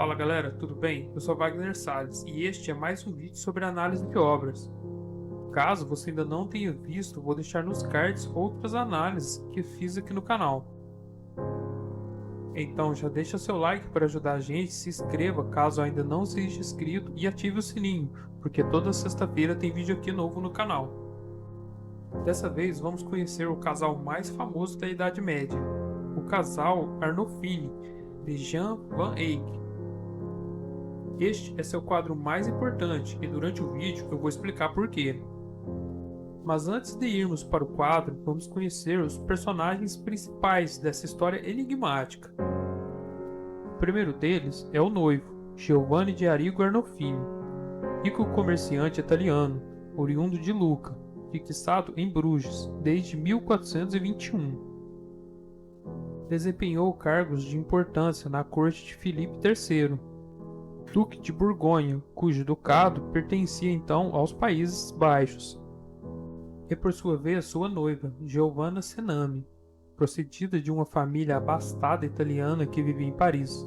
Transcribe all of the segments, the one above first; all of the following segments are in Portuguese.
Fala galera, tudo bem? Eu sou Wagner Salles e este é mais um vídeo sobre análise de obras. Caso você ainda não tenha visto, vou deixar nos cards outras análises que fiz aqui no canal. Então já deixa seu like para ajudar a gente, se inscreva caso ainda não seja inscrito e ative o sininho, porque toda sexta-feira tem vídeo aqui novo no canal. Dessa vez vamos conhecer o casal mais famoso da Idade Média, o casal Arnolfini, de Jan van Eyck. Este é seu quadro mais importante e durante o vídeo eu vou explicar por quê. Mas antes de irmos para o quadro, vamos conhecer os personagens principais dessa história enigmática. O primeiro deles é o noivo, Giovanni de Arrigo Arnolfini, rico comerciante italiano, oriundo de Lucca, fixado em Bruges desde 1421. Desempenhou cargos de importância na corte de Filipe III, Duque de Borgonha, cujo ducado pertencia então aos Países Baixos, e por sua vez sua noiva, Giovanna Cenami, procedida de uma família abastada italiana que vivia em Paris.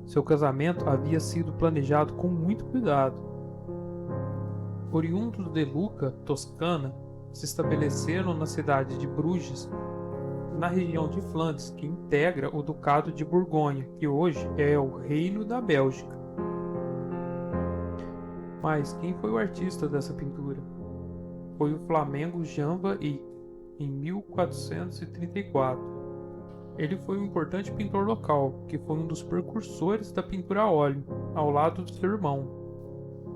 Seu casamento havia sido planejado com muito cuidado. Oriundos de Lucca, Toscana, se estabeleceram na cidade de Bruges, na região de Flandres, que integra o Ducado de Borgonha, que hoje é o Reino da Bélgica. Mas quem foi o artista dessa pintura? Foi o flamengo Jan van Eyck, em 1434. Ele foi um importante pintor local, que foi um dos precursores da pintura a óleo, ao lado do seu irmão.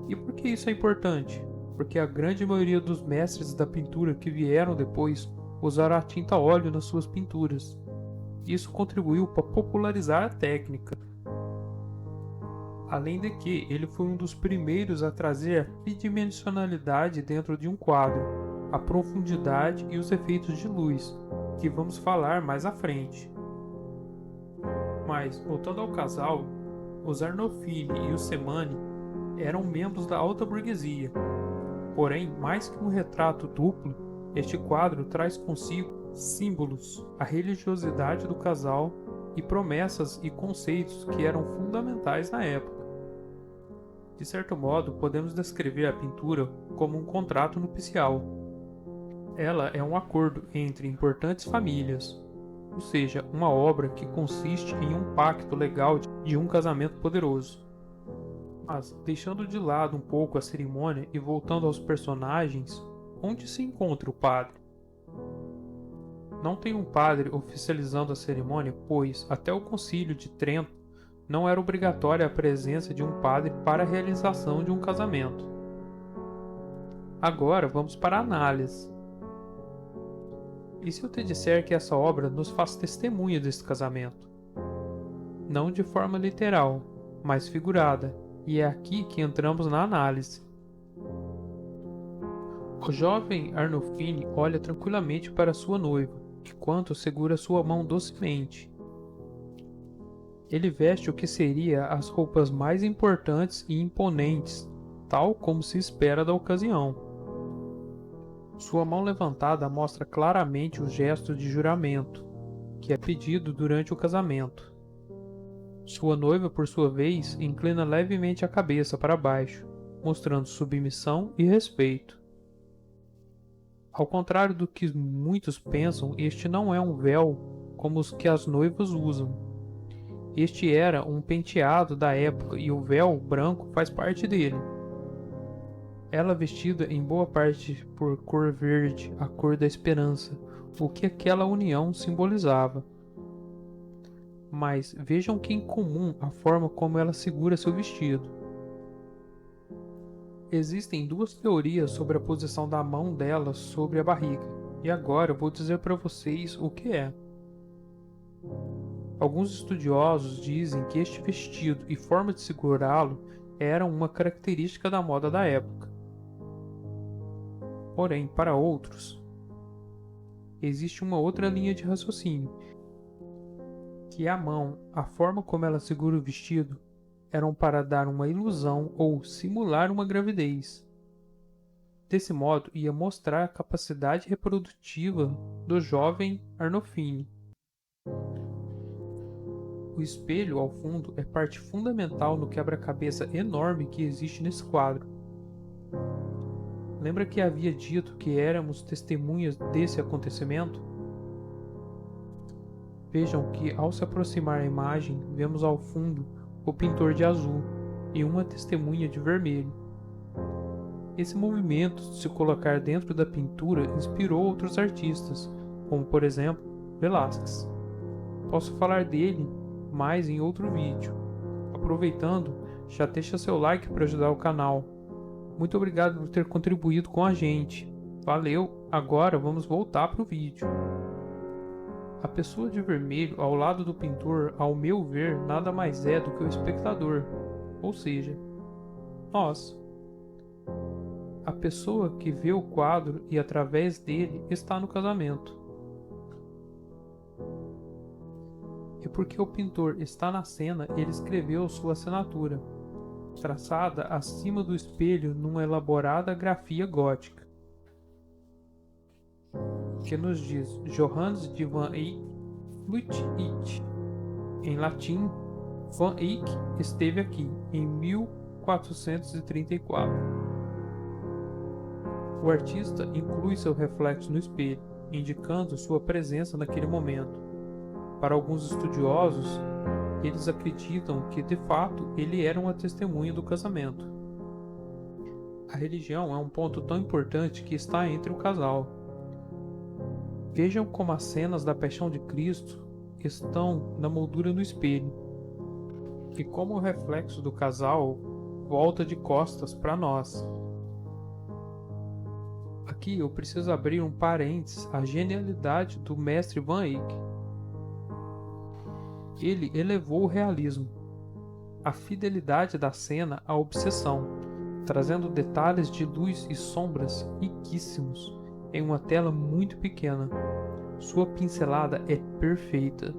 E por que isso é importante? Porque a grande maioria dos mestres da pintura que vieram depois usaram a tinta a óleo nas suas pinturas. Isso contribuiu para popularizar a técnica. Além de que ele foi um dos primeiros a trazer a tridimensionalidade dentro de um quadro, a profundidade e os efeitos de luz, que vamos falar mais à frente. Mas, voltando ao casal, os Arnolfini e os Cenami eram membros da alta burguesia. Porém, mais que um retrato duplo, este quadro traz consigo símbolos, a religiosidade do casal e promessas e conceitos que eram fundamentais na época. De certo modo, podemos descrever a pintura como um contrato nupcial. Ela é um acordo entre importantes famílias, ou seja, uma obra que consiste em um pacto legal de um casamento poderoso. Mas, deixando de lado um pouco a cerimônia e voltando aos personagens, onde se encontra o padre? Não tem um padre oficializando a cerimônia, pois, até o Concílio de Trento, não era obrigatória a presença de um padre para a realização de um casamento. Agora vamos para a análise. E se eu te disser que essa obra nos faz testemunha deste casamento? Não de forma literal, mas figurada, e é aqui que entramos na análise. O jovem Arnolfini olha tranquilamente para sua noiva, enquanto segura sua mão docemente. Ele veste o que seria as roupas mais importantes e imponentes, tal como se espera da ocasião. Sua mão levantada mostra claramente o gesto de juramento, que é pedido durante o casamento. Sua noiva, por sua vez, inclina levemente a cabeça para baixo, mostrando submissão e respeito. Ao contrário do que muitos pensam, este não é um véu como os que as noivas usam. Este era um penteado da época e o véu branco faz parte dele. Ela vestida em boa parte por cor verde, a cor da esperança, o que aquela união simbolizava. Mas vejam que incomum a forma como ela segura seu vestido. Existem duas teorias sobre a posição da mão dela sobre a barriga, e agora eu vou dizer para vocês o que é. Alguns estudiosos dizem que este vestido e forma de segurá-lo eram uma característica da moda da época. Porém, para outros, existe uma outra linha de raciocínio, que a mão, a forma como ela segura o vestido, eram para dar uma ilusão ou simular uma gravidez. Desse modo, ia mostrar a capacidade reprodutiva do jovem Arnolfini. O espelho ao fundo é parte fundamental no quebra-cabeça enorme que existe nesse quadro. Lembra que havia dito que éramos testemunhas desse acontecimento? Vejam que ao se aproximar a imagem, vemos ao fundo o pintor de azul e uma testemunha de vermelho. Esse movimento de se colocar dentro da pintura inspirou outros artistas, como por exemplo Velázquez. Posso falar dele mais em outro vídeo. Aproveitando, já deixa seu like para ajudar o canal. Muito obrigado por ter contribuído com a gente. Valeu! Agora vamos voltar para o vídeo. A pessoa de vermelho ao lado do pintor, ao meu ver, nada mais é do que o espectador, ou seja, nós. A pessoa que vê o quadro e através dele está no casamento. E porque o pintor está na cena, ele escreveu sua assinatura, traçada acima do espelho numa elaborada grafia gótica, que nos diz Johannes de Van Eyck fluit it. Em latim, Van Eyck esteve aqui em 1434. O artista inclui seu reflexo no espelho, indicando sua presença naquele momento. Para alguns estudiosos, eles acreditam que, de fato, ele era uma testemunha do casamento. A religião é um ponto tão importante que está entre o casal. Vejam como as cenas da Paixão de Cristo estão na moldura no espelho, e como o reflexo do casal volta de costas para nós. Aqui eu preciso abrir um parênteses à genialidade do mestre Van Eyck. Ele elevou o realismo, a fidelidade da cena à obsessão, trazendo detalhes de luz e sombras riquíssimos em uma tela muito pequena. Sua pincelada é perfeita.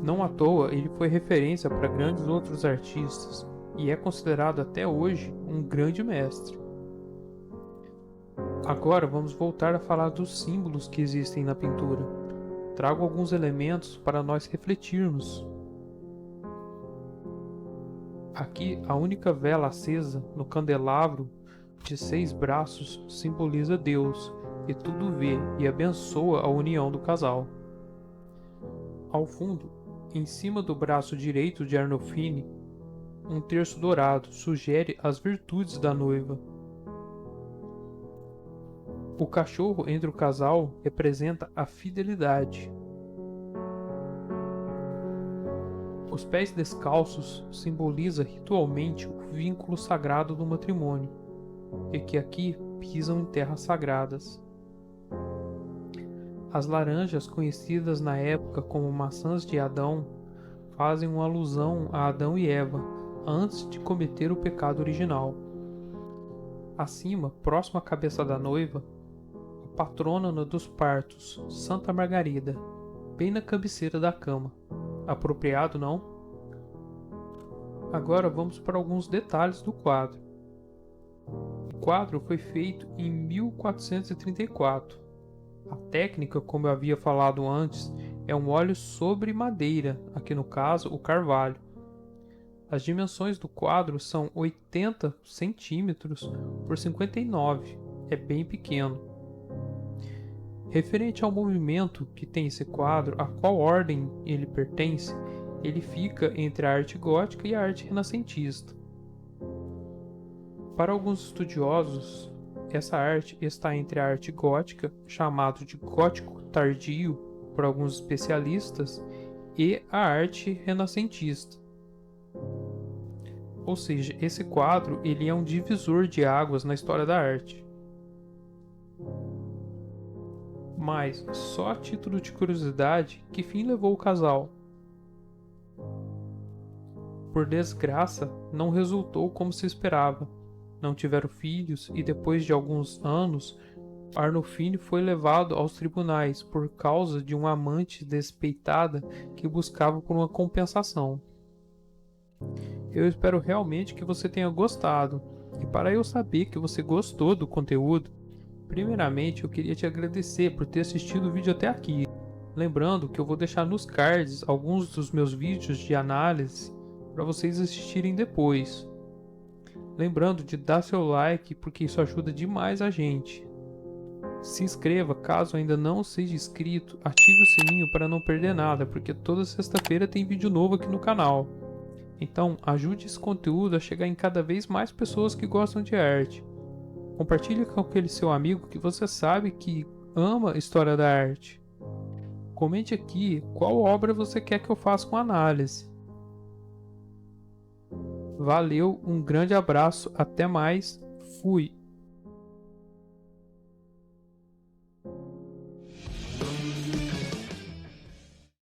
Não à toa ele foi referência para grandes outros artistas e é considerado até hoje um grande mestre. Agora vamos voltar a falar dos símbolos que existem na pintura. Trago alguns elementos para nós refletirmos. Aqui, a única vela acesa no candelabro de 6 braços simboliza Deus, que tudo vê e abençoa a união do casal. Ao fundo, em cima do braço direito de Arnolfini, um terço dourado sugere as virtudes da noiva. O cachorro entre o casal representa a fidelidade. Os pés descalços simboliza ritualmente o vínculo sagrado do matrimônio, e que aqui pisam em terras sagradas. As laranjas, conhecidas na época como maçãs de Adão, fazem uma alusão a Adão e Eva antes de cometer o pecado original. Acima, próximo à cabeça da noiva, a patrona dos partos, Santa Margarida, bem na cabeceira da cama. Apropriado, não? Agora vamos para alguns detalhes do quadro. O quadro foi feito em 1434. A técnica, como eu havia falado antes, é um óleo sobre madeira, aqui no caso o carvalho. As dimensões do quadro são 80 centímetros por 59, é bem pequeno. Referente ao movimento que tem esse quadro, a qual ordem ele pertence, ele fica entre a arte gótica e a arte renascentista. Para alguns estudiosos, essa arte está entre a arte gótica, chamado de gótico tardio por alguns especialistas, e a arte renascentista. Ou seja, esse quadro ele é um divisor de águas na história da arte. Mas, só a título de curiosidade, que fim levou o casal? Por desgraça, não resultou como se esperava. Não tiveram filhos e depois de alguns anos, Arnolfini foi levado aos tribunais por causa de uma amante despeitada que buscava por uma compensação. Eu espero realmente que você tenha gostado, e para eu saber que você gostou do conteúdo, primeiramente eu queria te agradecer por ter assistido o vídeo até aqui. Lembrando que eu vou deixar nos cards alguns dos meus vídeos de análise para vocês assistirem depois. Lembrando de dar seu like porque isso ajuda demais a gente. Se inscreva caso ainda não seja inscrito, ative o sininho para não perder nada, porque toda sexta-feira tem vídeo novo aqui no canal. Então ajude esse conteúdo a chegar em cada vez mais pessoas que gostam de arte. Compartilhe com aquele seu amigo que você sabe que ama história da arte. Comente aqui qual obra você quer que eu faça com análise. Valeu, um grande abraço, até mais, fui!